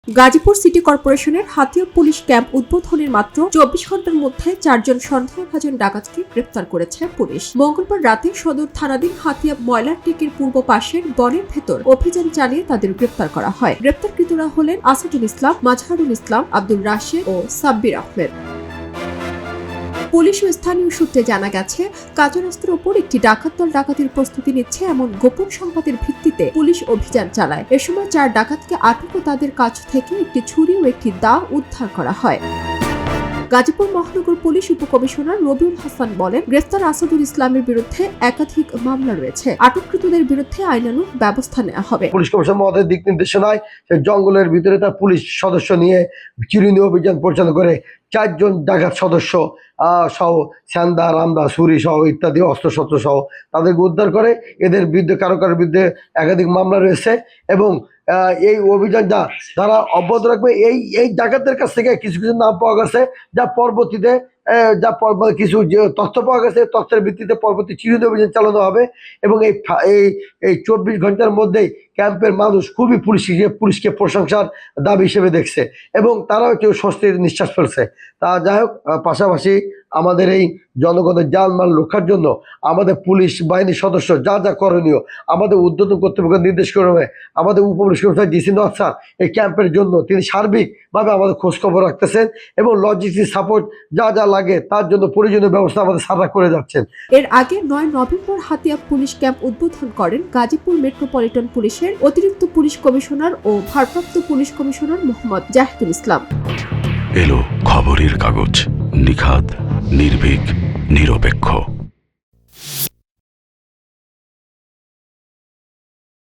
Gazipur city কর্পোরেশনের Hatiya police camp উদ্বোধনের মাত্র 24 ঘন্টার মধ্যে 4 জন সন্দেহভাজন ডাকাতকে গ্রেফতার করেছে পুলিশ। মঙ্গলবার রাতে সদর থানাধীন হাতিয়া ময়লার টেকের পূর্ব পাশের বনের ভেতর অভিযান চালিয়ে তাদের গ্রেফতার করা হয়। গ্রেফতারকৃতরা হলেন আসাদুল ইসলাম, মাজহারুল ইসলাম, আব্দুল রাশেদ ও সাব্বির আহমেদ। পুলিশ ও স্থানীয় সূত্রে জানা গেছে, কাঁচা রাস্তার উপর একটি ডাকাত দল ডাকাতির প্রস্তুতি নিচ্ছে এমন গোপন সংবাদের ভিত্তিতে পুলিশ অভিযান চালায়। এ সময় 4 ডাকাতকে আটক ও তাদের কাছ থেকে একটি ছুরি ও একটি দা উদ্ধার করা হয়। গাজীপুর মহানগর পুলিশ উপকমিশনার রবিউল হাসান বলেন, গ্রেফতার আসাদুল ইসলামের বিরুদ্ধে একাধিক মামলা রয়েছে। আটককৃতদের বিরুদ্ধে আইনানুগ ব্যবস্থা নেওয়া হবে। পুলিশ কমিশনার মহোদয়ের দিক নির্দেশনায় জঙ্গলের ভিতরে তার পুলিশ সদস্য নিয়ে চিরুনি অভিযান পরিচালনা করে 4 জন ডাকাত সদস্য সহ স্যান্দা, রামদা, ছুরি সহ ইত্যাদি অস্ত্রশস্ত্র সহ তাদেরকে উদ্ধার করে। এদের বিরুদ্ধে কারো বিরুদ্ধে একাধিক মামলা রয়েছে এবং এই অভিযানটা তারা অব্যাহত রাখবে। এই ডাকাতদের কাছ থেকে কিছু কিছু নাম পাওয়া গেছে, যা পরবর্তীতে কিছু তথ্য পাওয়া গেছে। তথ্যের ভিত্তিতে পরবর্তী চিরুনি অভিযান চালানো হবে এবং এই 24 ঘন্টার মধ্যেই ক্যাম্পের মানুষ খুবই পুলিশকে প্রশংসার দাবি হিসেবে দেখছে এবং তারাও কেউ স্বস্তির নিঃশ্বাস ফেলছে। তা যাই হোক, পাশাপাশি আমাদের এই জনগণের জানমাল রক্ষার জন্য আমাদের পুলিশ বাহিনীর সদস্য যা যা করণীয় আমাদের ঊর্ধ্বতন কর্তৃপক্ষের নির্দেশ করবে। আমাদের উপপুলিশ কমিশনার ডিসি নওয়াজ স্যার এই ক্যাম্পের জন্য তিনি সার্বিকভাবে আমাদের খোঁজখবর রাখতেছেন এবং লজিস্টিক সাপোর্ট যা যা লাগে তার জন্য প্রয়োজনীয় ব্যবস্থা আমাদের সারা করে যাচ্ছেন। এর আগে 9 নভেম্বর হাতিয়া পুলিশ ক্যাম্প উদ্বোধন করেন গাজীপুর মেট্রোপলিটন পুলিশের অতিরিক্ত পুলিশ কমিশনার ও ভারপ্রাপ্ত পুলিশ কমিশনার মোহাম্মদ জাহিদুল ইসলাম। এলো খবরের কাগজ, নিখাত, নির্ভীক, নিরপেক্ষ।